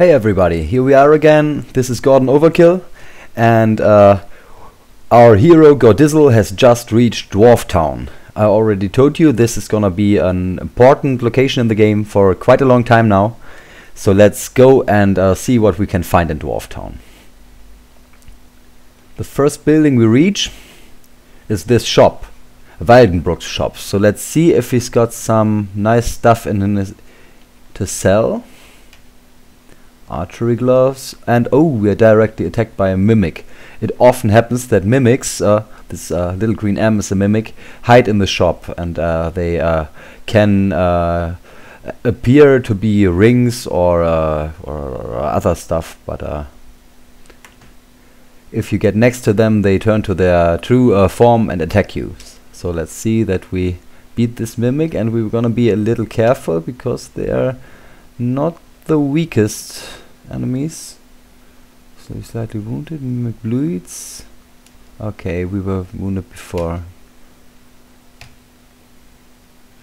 Hey everybody, here we are again. This is Gordon Overkill, and our hero Gordizzle has just reached Dwarftown. I already told you this is gonna be an important location in the game for quite a long time now. So let's go and see what we can find in Dwarftown. The first building we reach is this shop, Waldenbrook's shop. So let's see if he's got some nice stuff in his to sell. Archery gloves, and oh, we are directly attacked by a mimic. It often happens that mimics, this little green M is a mimic, hide in the shop, and they can appear to be rings or other stuff, but if you get next to them, they turn to their true form and attack you. So let's see that we beat this mimic, and we're gonna be a little careful because they are not the weakest enemies. So he's slightly wounded, mimic bleeds. Okay, we were wounded before.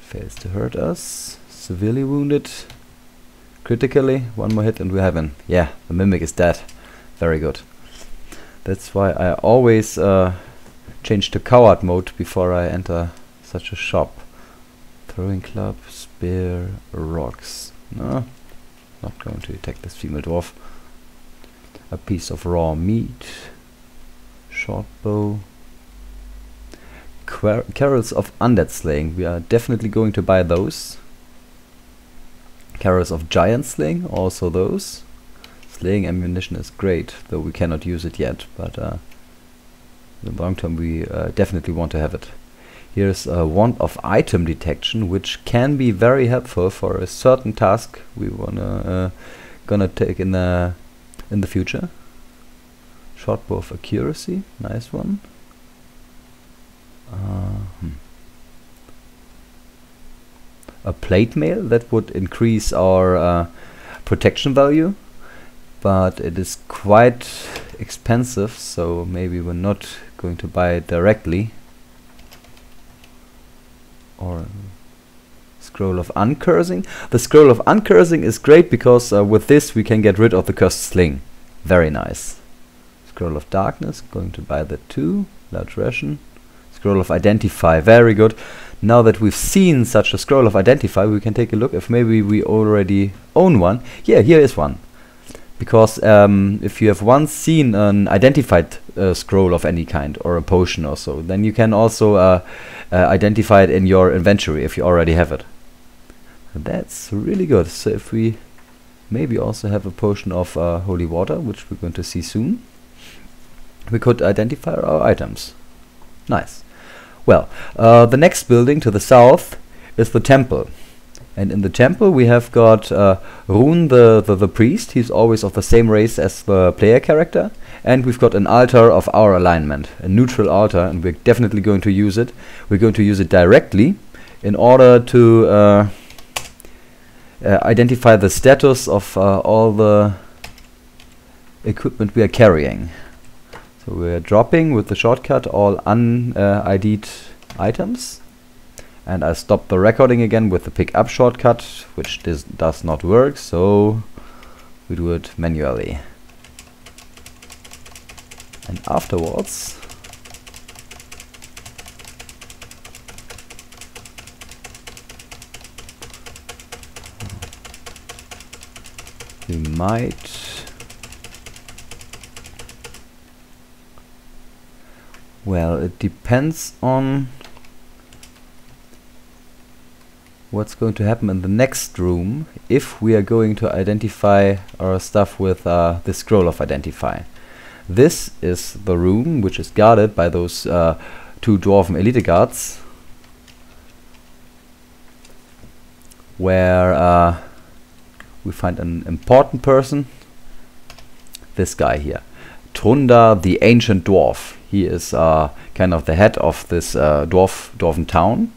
Fails to hurt us. Severely wounded. Critically, one more hit and we have him. Yeah, the mimic is dead. Very good. That's why I always change to coward mode before I enter such a shop. Throwing club, spear, rocks. No. Not going to attack this female dwarf. A piece of raw meat. Short bow. Carols of undead slaying. We are definitely going to buy those. Carols of giant slaying. Also those. Slaying ammunition is great, though we cannot use it yet. But in the long term we definitely want to have it. Here's a wand of item detection, which can be very helpful for a certain task we gonna take in the future. Short bow of accuracy, nice one. A plate mail that would increase our protection value, but it is quite expensive, so maybe we're not going to buy it directly. Or scroll of uncursing. The scroll of uncursing is great because with this we can get rid of the cursed sling. Very nice. Scroll of darkness, going to buy that too. Large ration. Scroll of identify, very good. Now that we've seen such a scroll of identify, we can take a look if maybe we already own one. Yeah, here is one. Because if you have once seen an identified scroll of any kind, or a potion or so, then you can also identify it in your inventory if you already have it. And that's really good. So if we maybe also have a potion of holy water, which we're going to see soon, we could identify our items. Nice. Well, the next building to the south is the temple. And in the temple we have got Rune the priest. He's always of the same race as the player character. And we've got an altar of our alignment, a neutral altar, and we're definitely going to use it. We're going to use it directly in order to identify the status of all the equipment we are carrying. So we're dropping with the shortcut all un-ID'd items. And I stopped the recording again with the pick up shortcut, which does not work, so we do it manually. And afterwards we might, well, it depends on what's going to happen in the next room if we are going to identify our stuff with the scroll of identify. This is the room which is guarded by those two dwarven elite guards, where we find an important person. This guy here, Trunda the ancient dwarf. He is kind of the head of this dwarven town.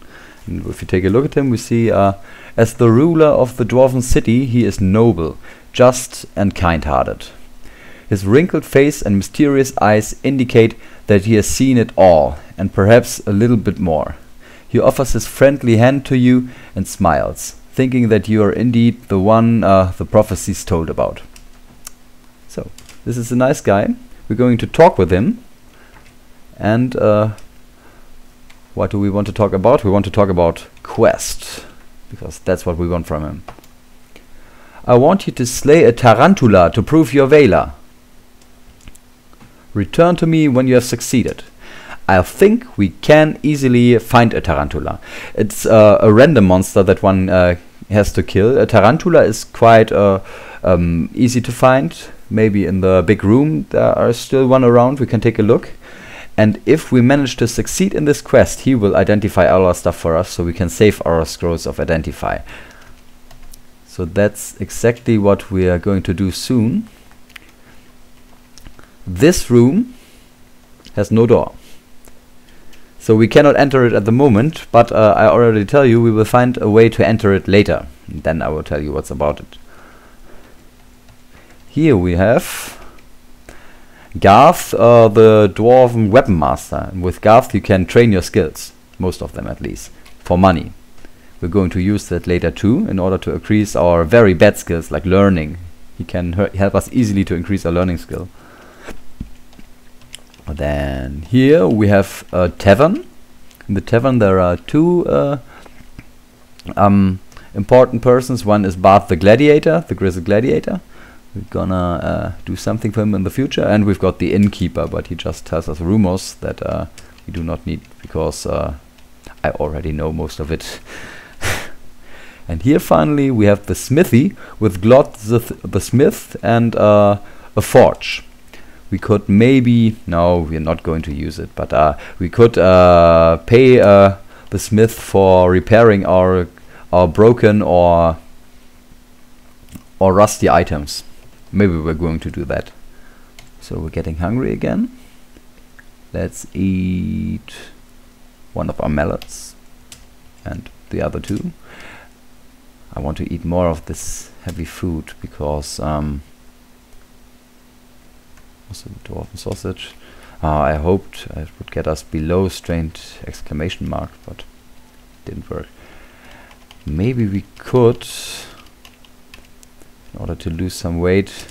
And if you take a look at him, we see as the ruler of the dwarven city, he is noble, just and kind-hearted. His wrinkled face and mysterious eyes indicate that he has seen it all, and perhaps a little bit more. He offers his friendly hand to you and smiles, thinking that you are indeed the one the prophecies told about. This is a nice guy. We're going to talk with him. And what do we want to talk about? We want to talk about quest, because that's what we want from him. I want you to slay a tarantula to prove your valor. Return to me when you have succeeded. I think we can easily find a tarantula. It's a random monster that one has to kill. A tarantula is quite easy to find. Maybe in the big room there are still one around. We can take a look. And if we manage to succeed in this quest, he will identify all our stuff for us, so we can save our scrolls of identify. So that's exactly what we are going to do soon. This room has no door, so we cannot enter it at the moment, but I already tell you we will find a way to enter it later. Then I will tell you what's about it. Here we have Garth, the Dwarven Weapon Master. And with Garth you can train your skills, most of them at least, for money. We're going to use that later too, in order to increase our very bad skills, like learning. He can help us easily to increase our learning skill. Then here we have a tavern. In the tavern there are two important persons. One is Bart the Gladiator, the Grizzled Gladiator. We're gonna do something for him in the future. And we've got the innkeeper, but he just tells us rumors that we do not need, because I already know most of it. And here finally we have the smithy with Glot the smith and a forge. We could maybe, no, we're not going to use it, but we could pay the smith for repairing our broken or rusty items. Maybe we're going to do that. So we're getting hungry again. Let's eat one of our mallets and the other two. I want to eat more of this heavy food, because also dwarven sausage. I hoped it would get us below strained exclamation mark, but didn't work. Maybe we could, in order to lose some weight,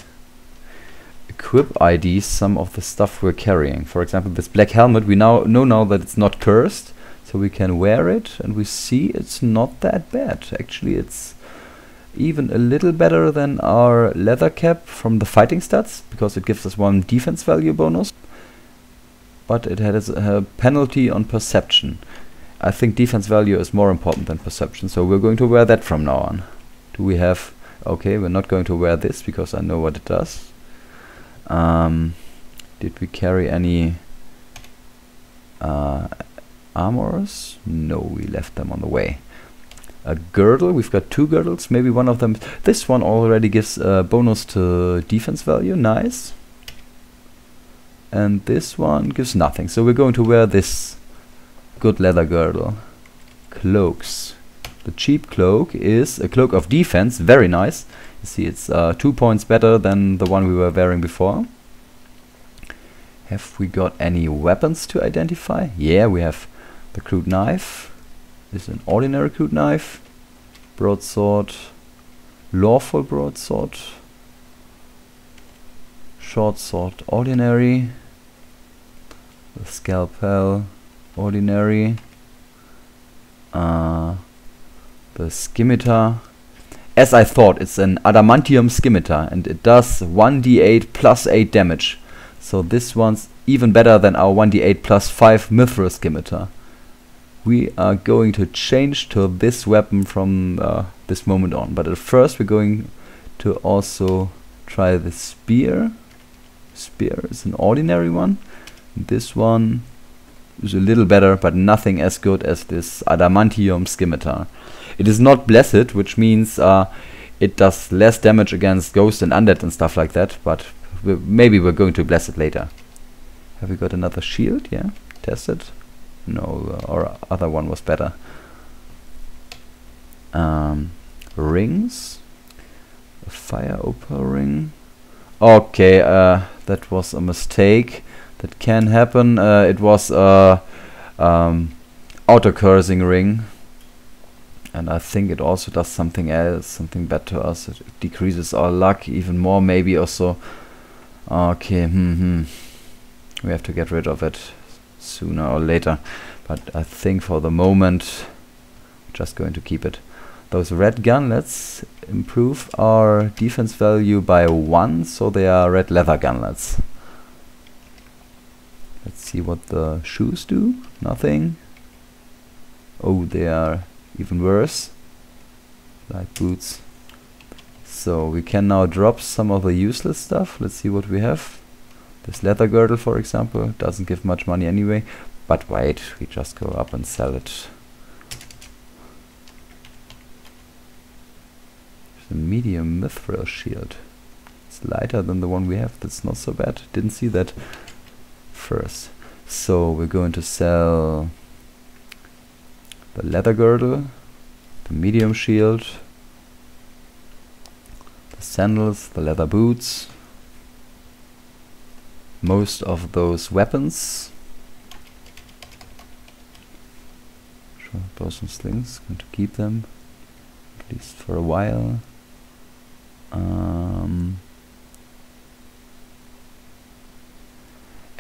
equip ID some of the stuff we're carrying. For example, this black helmet, we now know that it's not cursed, so we can wear it and we see it's not that bad. Actually, it's even a little better than our leather cap from the fighting stats, because it gives us 1 defense value bonus, but it has a penalty on perception. I think defense value is more important than perception, so we're going to wear that from now on. Do we have... okay, we're not going to wear this because I know what it does. Did we carry any armors? No, we left them on the way. A girdle, we've got 2 girdles, maybe one of them... this one already gives a bonus to defense value, nice. And this one gives nothing, so we're going to wear this good leather girdle. Cloaks. The cheap cloak is a cloak of defense, very nice. You see, it's 2 points better than the one we were wearing before. Have we got any weapons to identify? Yeah, we have the crude knife. This is an ordinary crude knife. Broadsword. Lawful broadsword. Short sword, ordinary. The scalpel, ordinary. The scimitar. As I thought, it's an adamantium scimitar, and it does 1d8 plus 8 damage. So this one's even better than our 1d8 plus 5 mithril scimitar. We are going to change to this weapon from this moment on, but at first we're going to also try the spear. Spear is an ordinary one. This one is a little better, but nothing as good as this adamantium scimitar. It is not blessed, which means it does less damage against ghosts and undead and stuff like that, but maybe we're going to bless it later. Have we got another shield? Yeah, test it. No, our other one was better. Rings. A fire opal ring. Okay, that was a mistake. That can happen. It was a auto-cursing ring. And I think it also does something else, something bad to us. It decreases our luck even more, maybe also. Okay, we have to get rid of it sooner or later, but I think for the moment just going to keep it. Those red gun, let's improve our defense value by 1, so they are red leather gunlets. Let's see what the shoes do. Nothing. Oh, they are even worse. Light boots. So we can now drop some of the useless stuff. Let's see what we have. This leather girdle, for example, doesn't give much money anyway. But wait, we just go up and sell it. There's a medium mithril shield. It's lighter than the one we have. That's not so bad. Didn't see that first. So we're going to sell the leather girdle, the medium shield, the sandals, the leather boots, most of those weapons. Sure, bows and slings, going to keep them at least for a while.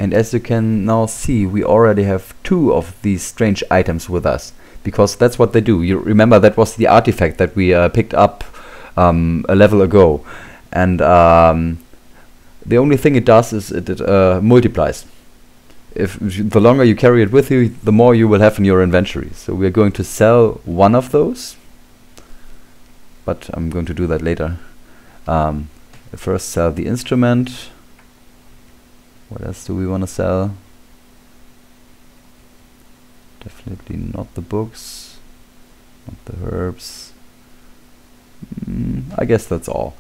And as you can now see, we already have 2 of these strange items with us, because that's what they do. You remember that was the artifact that we picked up a level ago, and the only thing it does is it multiplies. If the longer you carry it with you, the more you will have in your inventory. So we're going to sell one of those, but I'm going to do that later. First sell the instrument. What else do we want to sell? Definitely not the books, not the herbs. I guess that's all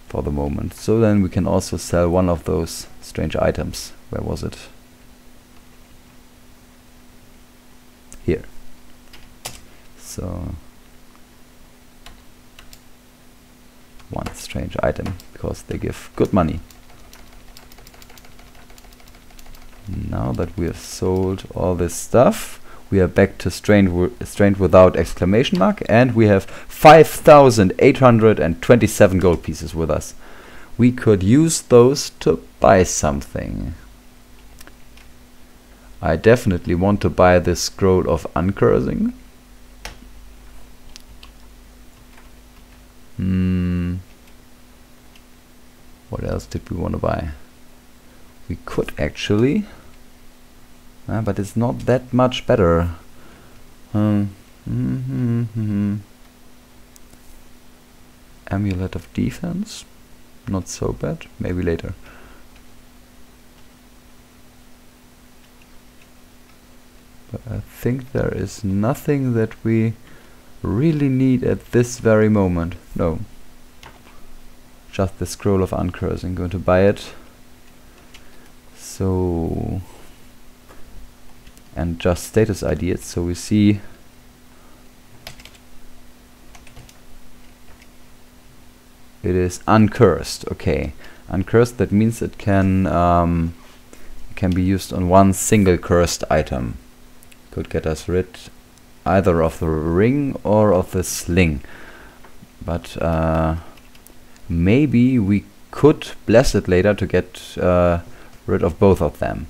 for the moment. So then we can also sell one of those strange items. Where was it? Here. So one strange item, because they give good money. Now that we have sold all this stuff, we are back to strained without exclamation mark, and we have 5,827 gold pieces with us. We could use those to buy something. I definitely want to buy this scroll of uncursing. What else did we want to buy? We could actually, but it's not that much better. Amulet of defense, not so bad. Maybe later. But I think there is nothing that we really need at this very moment. No. Just the scroll of uncursing. Going to buy it. So, and just status ID it, so we see it is uncursed. Okay, uncursed, that means it can be used on one single cursed item. Could get us rid either of the ring or of the sling, but maybe we could bless it later to get rid of both of them.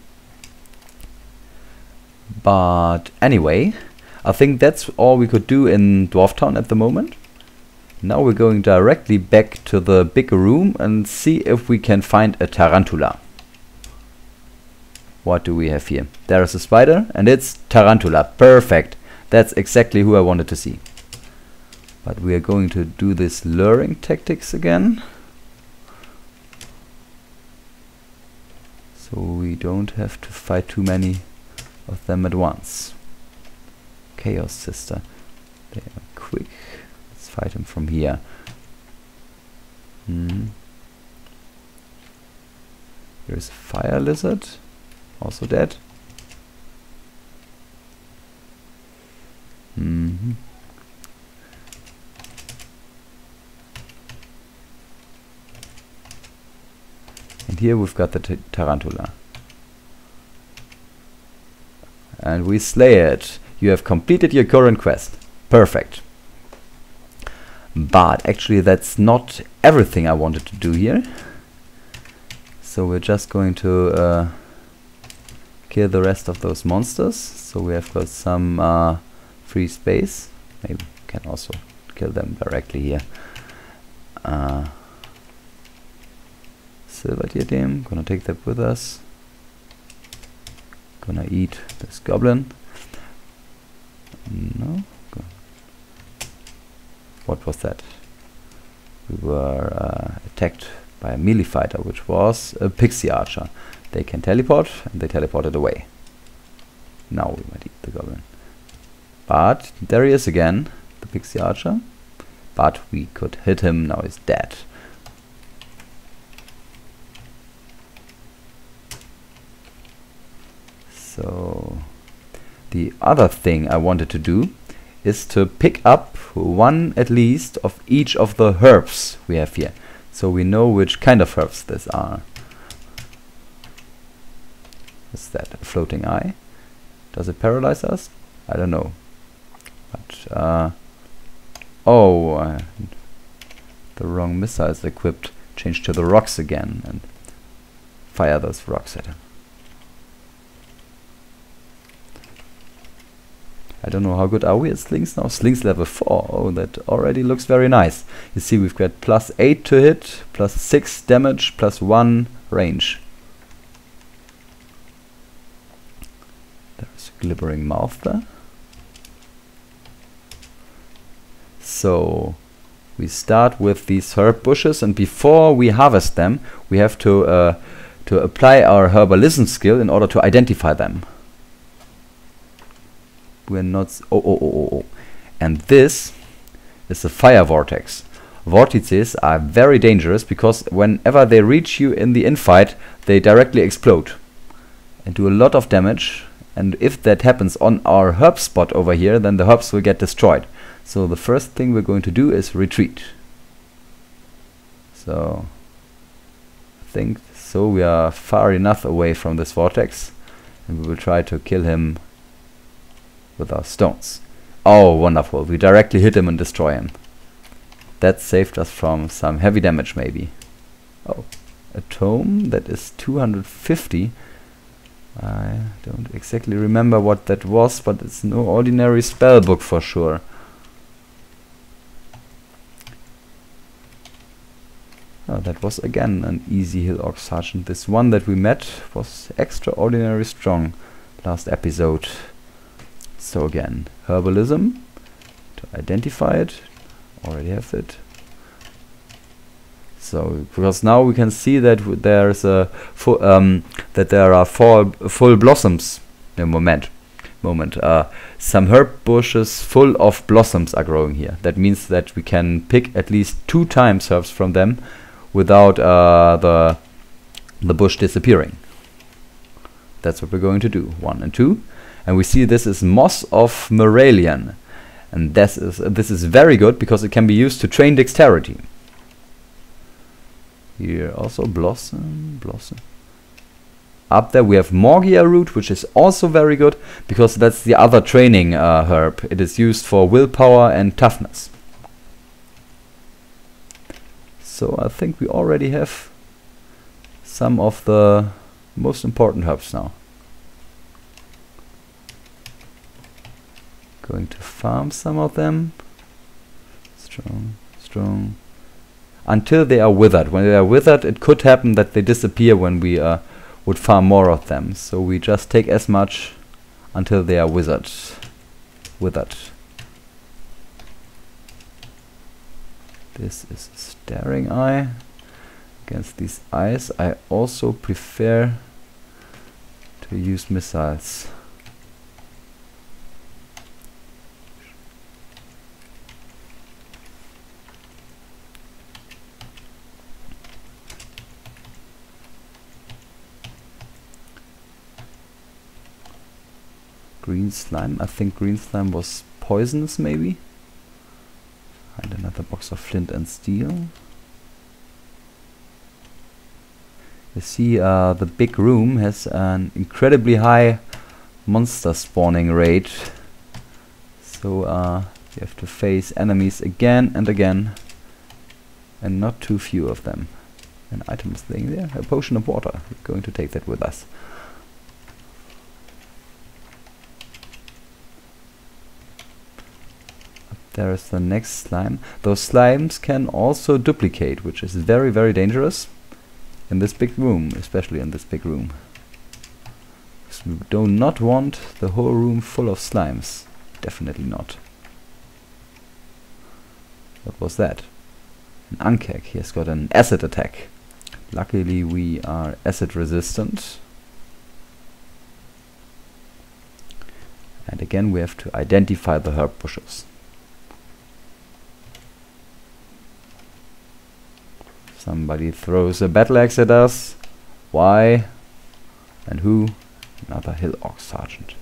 But anyway, I think that's all we could do in Dwarftown at the moment. Now we're going directly back to the big room and see if we can find a tarantula. What do we have here? There is a spider, and it's tarantula. Perfect. That's exactly who I wanted to see. But we are going to do this luring tactics again, so we don't have to fight too many of them at once. Chaos Sister. They are quick. Let's fight him from here. There's a fire lizard. Also dead. And here we've got the tarantula. And we slay it. You have completed your current quest. Perfect. But actually that's not everything I wanted to do here. So we're just going to kill the rest of those monsters. So we have got some free space. Maybe we can also kill them directly here. Silver diadem, gonna take that with us. Gonna eat this goblin. No. What was that? We were attacked by a melee fighter, which was a pixie archer. They can teleport, and they teleported away. Now we might eat the goblin. But there he is again, the pixie archer. But we could hit him, now he's dead. So the other thing I wanted to do is to pick up one at least of each of the herbs we have here, so we know which kind of herbs these are. Is that a floating eye? Does it paralyze us? I don't know. But oh, the wrong missiles equipped. Change to the rocks again and fire those rocks at him. I don't know how good are we at slings now. Slings level 4. Oh, that already looks very nice. You see we've got +8 to hit, +6 damage, +1 range. There's a glibbering mouth there. So we start with these herb bushes, and before we harvest them we have to apply our herbalism skill in order to identify them. We're not and this is a fire vortex. Vortices are very dangerous because whenever they reach you in the infight, they directly explode and do a lot of damage. And if that happens on our herb spot over here, then the herbs will get destroyed. So the first thing we're going to do is retreat. So I think so we are far enough away from this vortex, and we will try to kill him with our stones. Oh, wonderful. We directly hit him and destroy him. That saved us from some heavy damage maybe. Oh, a tome that is 250. I don't exactly remember what that was, but it's no ordinary spell book for sure. Oh, that was again an easy hill orc sergeant. This one that we met was extraordinarily strong last episode. So again, herbalism to identify it. Already have it. So because now we can see that there's a that there are full blossoms in a moment. Some herb bushes full of blossoms are growing here. That means that we can pick at least 2 times herbs from them without the bush disappearing. That's what we're going to do. 1 and 2. And we see this is moss of Morelian, and this is very good because it can be used to train dexterity. Here also blossom. Up there we have Morgia root, which is also very good because that's the other training herb. It is used for willpower and toughness. So I think we already have some of the most important herbs now. Going to farm some of them. Strong. Until they are withered. When they are withered, it could happen that they disappear when we would farm more of them. So we just take as much until they are withered. This is a staring eye. Against these eyes, I also prefer to use missiles. Green slime. I think green slime was poisonous maybe. And another box of flint and steel. You see the big room has an incredibly high monster spawning rate. So you have to face enemies again and again. And not too few of them. An item is laying there. A potion of water. We're going to take that with us. Up there is the next slime. Those slimes can also duplicate, which is very, very dangerous in this big room, especially in this big room. So we do not want the whole room full of slimes. Definitely not. What was that? An Ankek. He has got an acid attack. Luckily we are acid resistant. And again we have to identify the herb bushes. Somebody throws a battle axe at us. Why? And who? Another hill orc sergeant.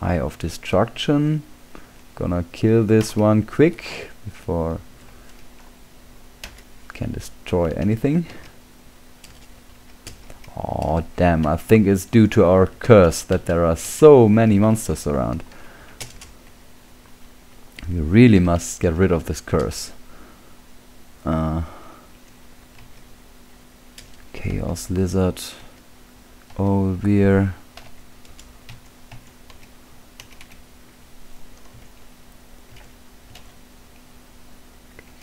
Eye of Destruction. Gonna kill this one quick before it can destroy anything. Oh damn, I think it's due to our curse that there are so many monsters around. We really must get rid of this curse. Chaos Lizard. Oh dear.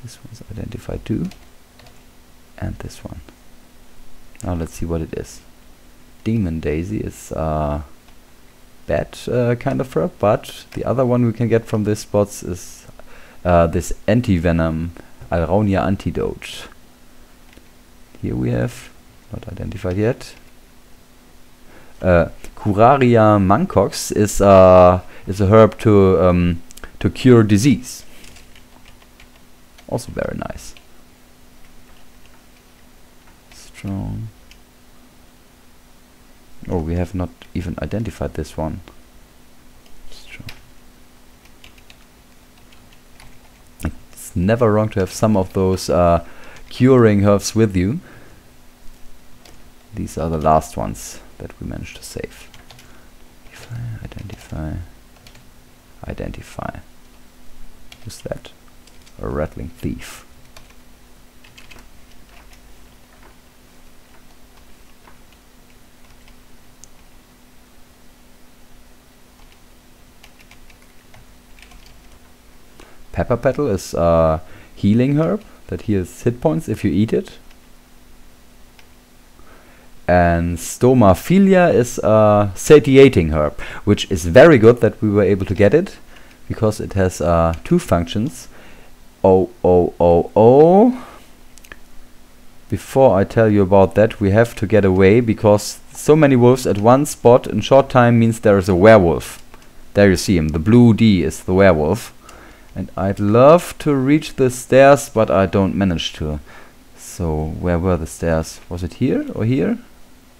This one's identified too. And this one. Now let's see what it is. Demon Daisy is bad kind of herb, but the other one we can get from this spots is this anti-venom Alraunia Antidote. Here we have, not identified yet. Curaria Mancox is a herb to cure disease. Also very nice. Strong. Oh, we have not even identified this one. Strong. It's never wrong to have some of those curing herbs with you. These are the last ones that we managed to save. Identify. Identify. Who's that? A rattling thief. Pepper Petal is a healing herb that heals hit points if you eat it. And Stomaphilia is a satiating herb, which is very good that we were able to get it, because it has two functions. Before I tell you about that, we have to get away, because so many wolves at one spot in short time means there is a werewolf. There you see him, the blue D is the werewolf. And I'd love to reach the stairs, but I don't manage to. So where were the stairs? Was it here or here?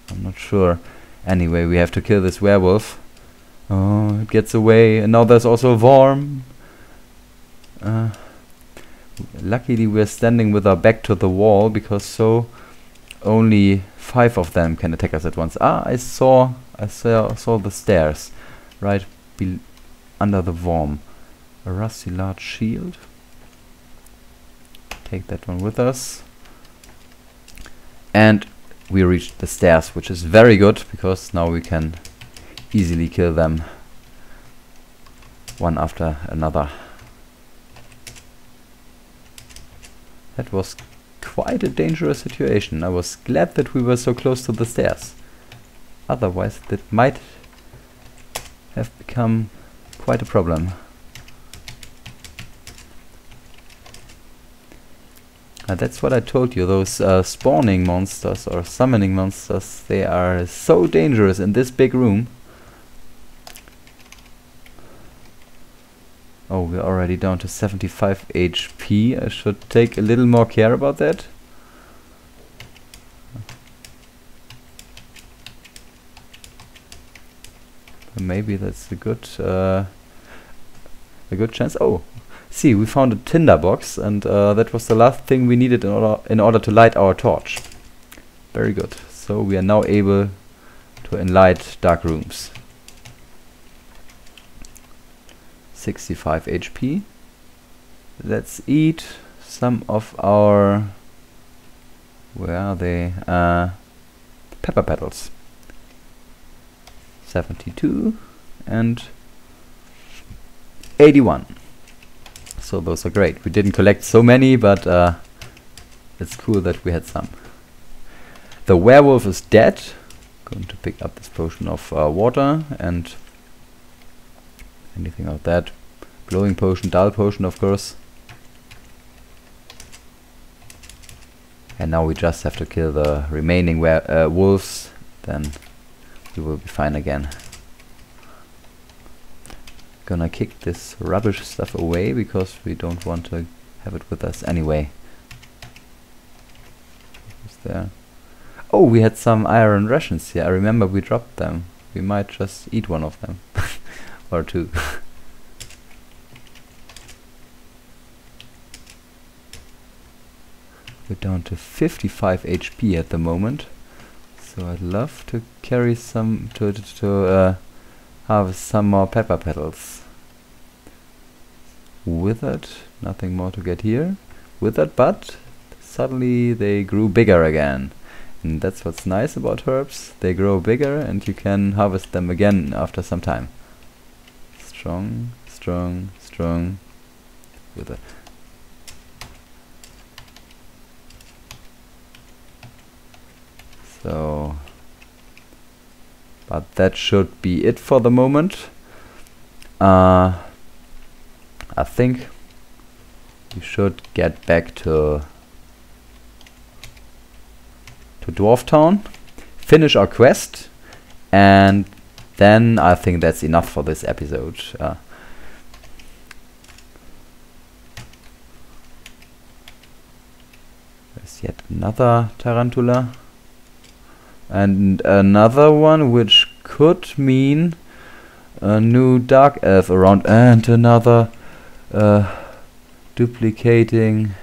I'm not sure. Anyway, we have to kill this werewolf. Oh, it gets away, and now there's also a worm. Luckily we're standing with our back to the wall, because so only 5 of them can attack us at once. Ah, I saw the stairs right under the worm. A rusty large shield. Take that one with us. And we reached the stairs, which is very good, because now we can easily kill them one after another. That was quite a dangerous situation. I was glad that we were so close to the stairs. Otherwise that might have become quite a problem. That's what I told you, those spawning monsters or summoning monsters, they are so dangerous in this big room. Oh, we're already down to 75 HP. I should take a little more care about that. Maybe that's a good chance. Oh, see, we found a tinder box, and that was the last thing we needed in order to light our torch. Very good. So we are now able to enlight dark rooms. 65 HP. let's eat some of our, where are they, pepper petals. 72 and 81. So those are great. We didn't collect so many, but it's cool that we had some. The werewolf is dead. Going to pick up this potion of water and anything of that. Glowing potion, dull potion, of course. And now we just have to kill the remaining wolves, then we will be fine again. Gonna kick this rubbish stuff away because we don't want to have it with us anyway. What's there? Oh, we had some iron rations here. I remember we dropped them. We might just eat one of them. Or two. We're down to 55 HP at the moment. So I'd love to carry some to harvest some more pepper petals. Withered, nothing more to get here. Withered, but suddenly they grew bigger again. And that's what's nice about herbs. They grow bigger and you can harvest them again after some time. Strong, strong, strong. Withered. So, but that should be it for the moment. I think we should get back to Dwarftown, finish our quest, and then I think that's enough for this episode. There's yet another tarantula. And another one, which could mean a new dark elf around, and another duplicating.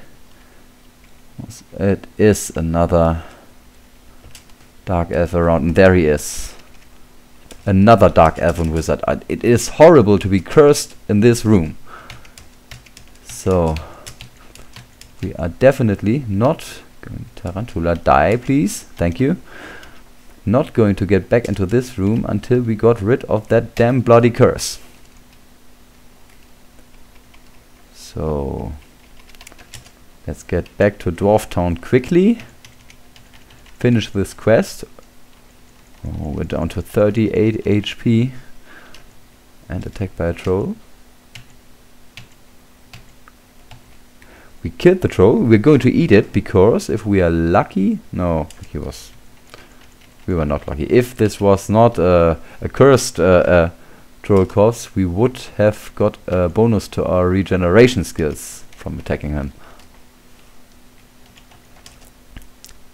It is another dark elf around, and there he is. Another dark elven wizard. It is horrible to be cursed in this room. So we are definitely not going. Tarantula, die, please. Thank you. Not going to get back into this room until we got rid of that damn bloody curse. So let's get back to Dwarftown quickly. Finish this quest. Oh, we're down to 38 HP and attacked by a troll. We killed the troll. We're going to eat it because if we are lucky, no, we were not lucky. If this was not a cursed troll corpse, we would have got a bonus to our regeneration skills from attacking him.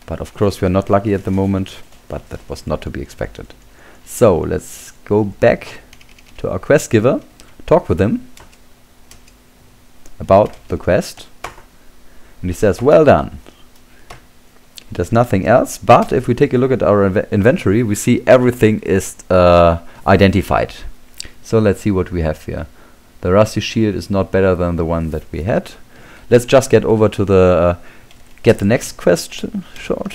But of course we are not lucky at the moment, but that was not to be expected. So let's go back to our quest giver, talk with him about the quest, and he says, well done. There's nothing else, but if we take a look at our inventory, we see everything is identified. So let's see what we have here. The rusty shield is not better than the one that we had. Let's just get over to the get the next quest short.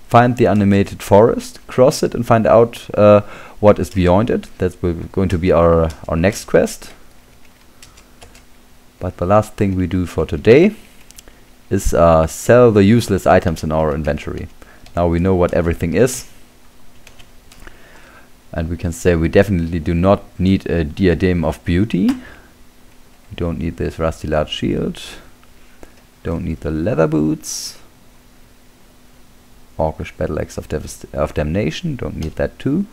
Find the animated forest, cross it, and find out what is beyond it. That's going to be our next quest. But the last thing we do for today is sell the useless items in our inventory. Now we know what everything is, and we can say we definitely do not need a diadem of beauty. We don't need this rusty large shield. Don't need the leather boots. Orcish battle axe of damnation. Don't need that too.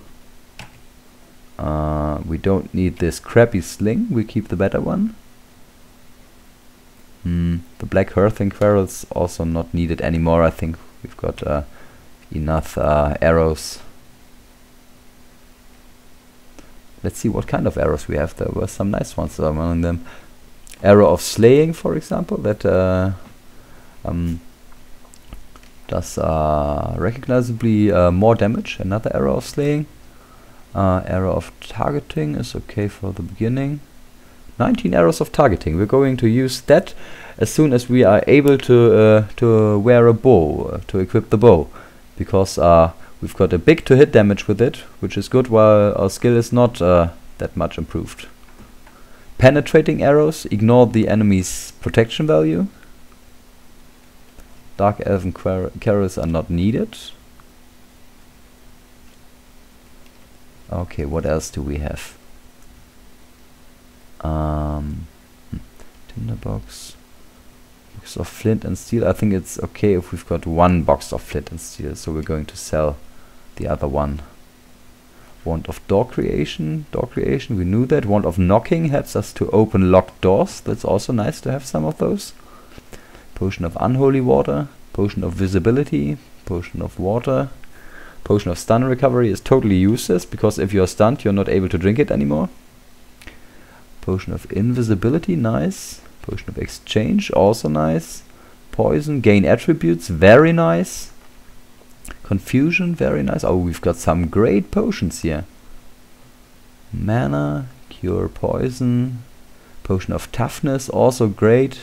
We don't need this crappy sling. We keep the better one. The black hearthing quarrels also not needed anymore. I think we've got enough arrows. Let's see what kind of arrows we have. There were some nice ones among them. Arrow of slaying, for example, that does recognizably more damage. Another arrow of slaying. Arrow of targeting is okay for the beginning. 19 arrows of targeting. We're going to use that as soon as we are able to wear a bow, to equip the bow, because we've got a big to hit damage with it, which is good, while our skill is not that much improved. Penetrating arrows, ignore the enemy's protection value. Dark Elven carrots are not needed. Okay, what else do we have? Tinderbox. Box of flint and steel. I think it's okay if we've got one box of flint and steel, so we're going to sell the other one. Wand of door creation. We knew that. Wand of knocking helps us to open locked doors. That's also nice to have some of those. Potion of unholy water. Potion of visibility. Potion of water. Potion of stun recovery is totally useless, because if you're stunned you're not able to drink it anymore. Potion of invisibility, nice. Potion of exchange, also nice. Poison, gain attributes, very nice. Confusion, very nice. Oh, we've got some great potions here. Mana, cure poison. Potion of toughness, also great.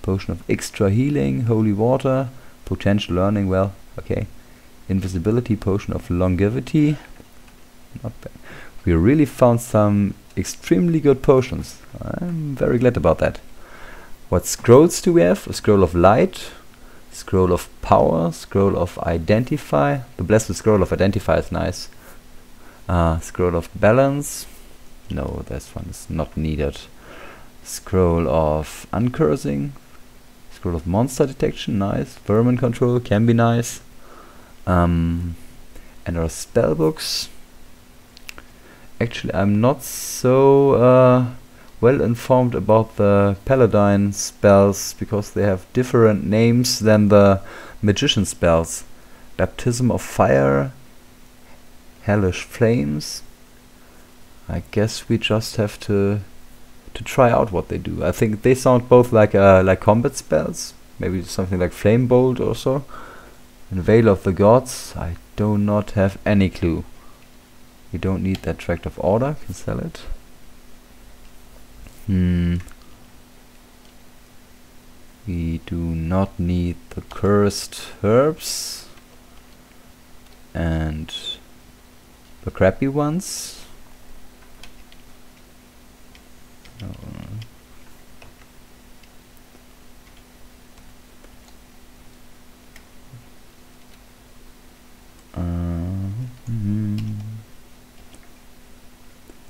Potion of extra healing, holy water. Potential learning, well, okay. Invisibility, potion of longevity. Not bad. We really found some extremely good potions. I'm very glad about that. What scrolls do we have? A scroll of light, scroll of power, scroll of identify. The blessed scroll of identify is nice. Scroll of balance. No, this one is not needed. Scroll of uncursing. Scroll of monster detection, nice. Vermin control can be nice. And our spell books. Actually, I'm not so well informed about the paladin spells, because they have different names than the magician spells. Baptism of fire, hellish flames. I guess we just have to try out what they do. I think they sound both like combat spells, maybe something like flame bolt or so. And Veil of the Gods, I do not have any clue. We don't need that Tract of Order, can sell it. We do not need the Cursed Herbs and the crappy ones. No.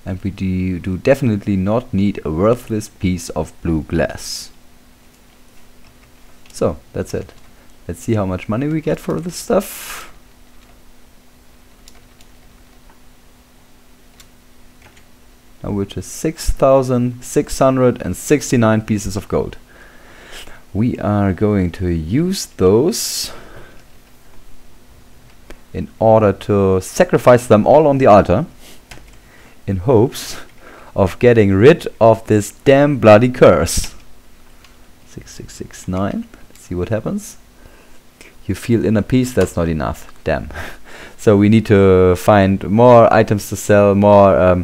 And we do definitely not need a worthless piece of blue glass. So, that's it. Let's see how much money we get for this stuff. Now, which is 6,669 pieces of gold. We are going to use those in order to sacrifice them all on the altar, in hopes of getting rid of this damn bloody curse. 6669. Let's see what happens. You feel inner peace. That's not enough. Damn. So we need to find more items to sell, more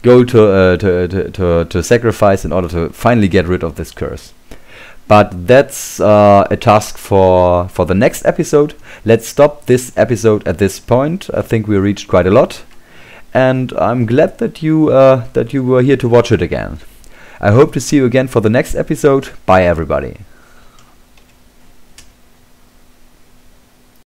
gold to sacrifice in order to finally get rid of this curse. But that's a task for the next episode. Let's stop this episode at this point. I think we reached quite a lot. And I'm glad that you were here to watch it again. I hope to see you again for the next episode. Bye everybody.